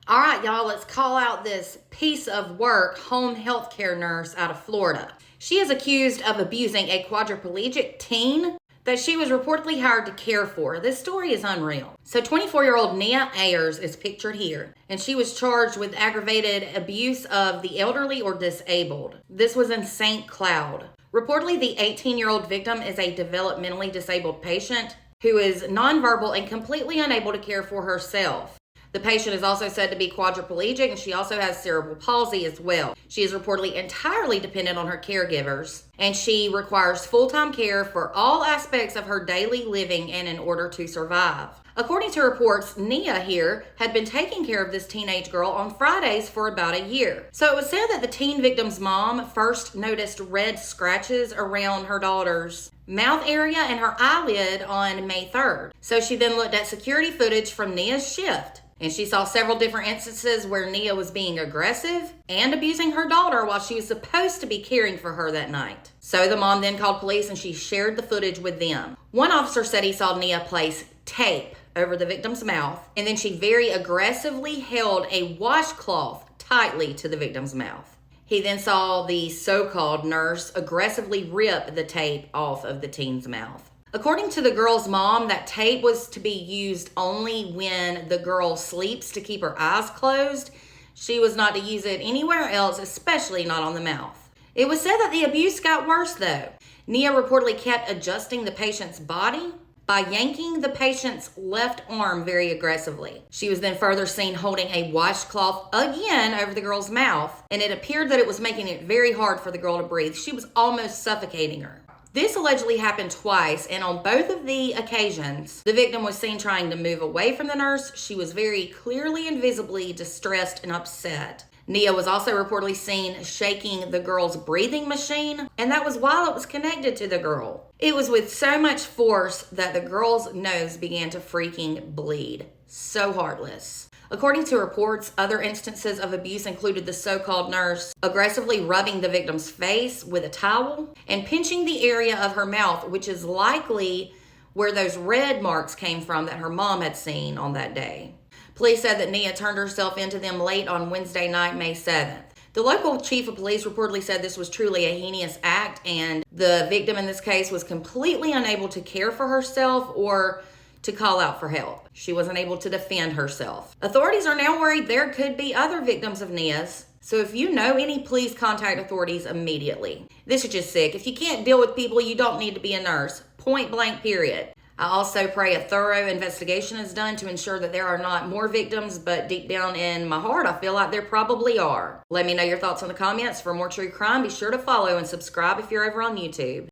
All right, y'all, let's call out this piece of work home healthcare nurse out of Florida. She is accused of abusing a quadriplegic teen that she was reportedly hired to care for. This story is unreal. So 24-year-old Nia Ayers is pictured here, and she was charged with aggravated abuse of the elderly or disabled. This was in St. Cloud. Reportedly, the 18-year-old victim is a developmentally disabled patient who is nonverbal and completely unable to care for herself. The patient is also said to be quadriplegic, and she also has cerebral palsy as well. She is reportedly entirely dependent on her caregivers, and she requires full-time care for all aspects of her daily living and in order to survive. According to reports, Nia here had been taking care of this teenage girl on Fridays for about a year. So it was said that the teen victim's mom first noticed red scratches around her daughter's mouth area and her eyelid on May 3rd. So she then looked at security footage from Nia's shift, and she saw several different instances where Nia was being aggressive and abusing her daughter while she was supposed to be caring for her that night. So the mom then called police, and she shared the footage with them. One officer said he saw Nia place tape over the victim's mouth, and then she very aggressively held a washcloth tightly to the victim's mouth. He then saw the so-called nurse aggressively rip the tape off of the teen's mouth. According to the girl's mom, that tape was to be used only when the girl sleeps to keep her eyes closed. She was not to use it anywhere else, especially not on the mouth. It was said that the abuse got worse though. Nia reportedly kept adjusting the patient's body by yanking the patient's left arm very aggressively. She was then further seen holding a washcloth again over the girl's mouth, and it appeared that it was making it very hard for the girl to breathe. She was almost suffocating her. This allegedly happened twice, and on both of the occasions, the victim was seen trying to move away from the nurse. She was very clearly and visibly distressed and upset. Nia was also reportedly seen shaking the girl's breathing machine, and that was while it was connected to the girl. It was with so much force that the girl's nose began to freaking bleed. So heartless. According to reports, other instances of abuse included the so-called nurse aggressively rubbing the victim's face with a towel and pinching the area of her mouth, which is likely where those red marks came from that her mom had seen on that day. Police said that Nia turned herself into them late on Wednesday night, May 7th. The local chief of police reportedly said this was truly a heinous act, and the victim in this case was completely unable to care for herself or to call out for help. She wasn't able to defend herself. Authorities are now worried there could be other victims of Nia's. So if you know any, please contact authorities immediately. This is just sick. If you can't deal with people, you don't need to be a nurse. Point blank, period. I also pray a thorough investigation is done to ensure that there are not more victims, but deep down in my heart, I feel like there probably are. Let me know your thoughts in the comments. For more true crime, be sure to follow and subscribe if you're over on YouTube.